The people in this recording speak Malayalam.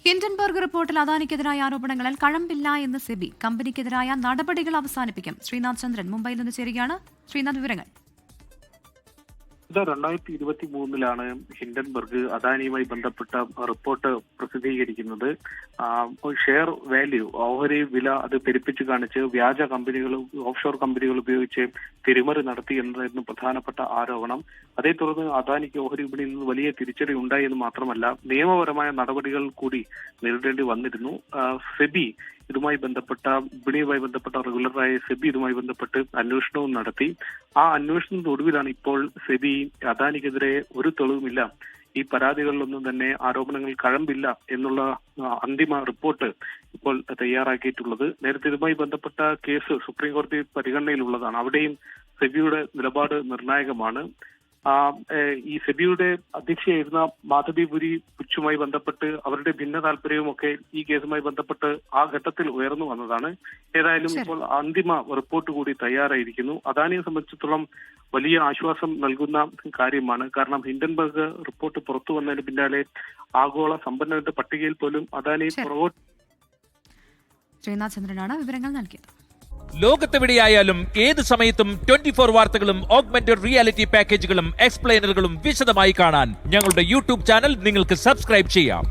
ഹിൻഡൻബർഗ് റിപ്പോർട്ടിൽ അദാനിക്കെതിരായ ആരോപണങ്ങളിൽ കഴമ്പില്ല എന്ന് സെബി. കമ്പനിക്കെതിരായ നടപടികൾ അവസാനിപ്പിക്കും. ശ്രീനാഥ് ചന്ദ്രൻ മുംബൈയിൽ നിന്ന് ചേരുകയാണ്. ശ്രീനാഥ്, വിവരങ്ങൾ. 2023 ഹിൻഡൻബർഗ് അദാനിയുമായി ബന്ധപ്പെട്ട റിപ്പോർട്ട് പ്രസിദ്ധീകരിക്കുന്നത്. ഷെയർ വാല്യൂ, ഓഹരി വില അത് പെരുപ്പിച്ച് കാണിച്ച് വ്യാജ കമ്പനികൾ, ഓഫ്ഷോർ കമ്പനികൾ ഉപയോഗിച്ച് തിരിമറി നടത്തി എന്നതായിരുന്നു പ്രധാനപ്പെട്ട ആരോപണം. അതേ തുടർന്ന് അദാനിക്ക് ഓഹരി വിപണിയിൽ നിന്ന് വലിയ തിരിച്ചടി ഉണ്ടായി എന്ന് മാത്രമല്ല, നിയമപരമായ നടപടികൾ കൂടി നേരിടേണ്ടി വന്നിരുന്നു. സെബി ഇതുമായി ബന്ധപ്പെട്ട വിപണിയുമായി ബന്ധപ്പെട്ട റെഗുലറായ സെബി ഇതുമായി ബന്ധപ്പെട്ട് അന്വേഷണവും നടത്തി. ആ അന്വേഷണത്തിനൊടുവിലാണ് ഇപ്പോൾ സെബി അദാനിക്കെതിരെ ഒരു തെളിവുമില്ല, ഈ പരാതികളിലൊന്നും തന്നെ ആരോപണങ്ങൾ കഴമ്പില്ല എന്നുള്ള അന്തിമ റിപ്പോർട്ട് ഇപ്പോൾ തയ്യാറാക്കിയിട്ടുള്ളത്. നേരത്തെ ഇതുമായി ബന്ധപ്പെട്ട കേസ് സുപ്രീം കോടതി പരിഗണനയിലുള്ളതാണ്. അവിടെയും സെബിയുടെ നിലപാട് നിർണായകമാണ്. ഈ സെബിയുടെ അധ്യക്ഷയായിരുന്ന മാധവി പുരി പുച്ചുമായി ബന്ധപ്പെട്ട് അവരുടെ ഭിന്ന താല്പര്യവുമൊക്കെ ഈ കേസുമായി ബന്ധപ്പെട്ട് ആ ഘട്ടത്തിൽ ഉയർന്നു വന്നതാണ്. ഏതായാലും ഇപ്പോൾ അന്തിമ റിപ്പോർട്ട് കൂടി തയ്യാറായിരിക്കുന്നു. അദാനിയെ സംബന്ധിച്ചിടത്തോളം വലിയ ആശ്വാസം നൽകുന്ന കാര്യമാണ്. കാരണം ഹിൻഡൻബർഗ് റിപ്പോർട്ട് പുറത്തു വന്നതിന് പിന്നാലെ ആഗോള സമ്പന്നരുടെ പട്ടികയിൽ പോലും അദാനി പുറകോട്ട്. ശ്രീനാഥ് ചന്ദ്രനാണ് വിവരങ്ങൾ നൽകിയത്. ലോകത്തെവിടെയായാലും ഏത് സമയത്തും 24 വാർത്തകളും ഓഗ്മെന്റഡ് റിയാലിറ്റി പാക്കേജുകളും എക്സ്പ്ലെയിനറുകളും വിശദമായി കാണാൻ ഞങ്ങളുടെ യൂട്യൂബ് ചാനൽ നിങ്ങൾക്ക് സബ്സ്ക്രൈബ് ചെയ്യാം.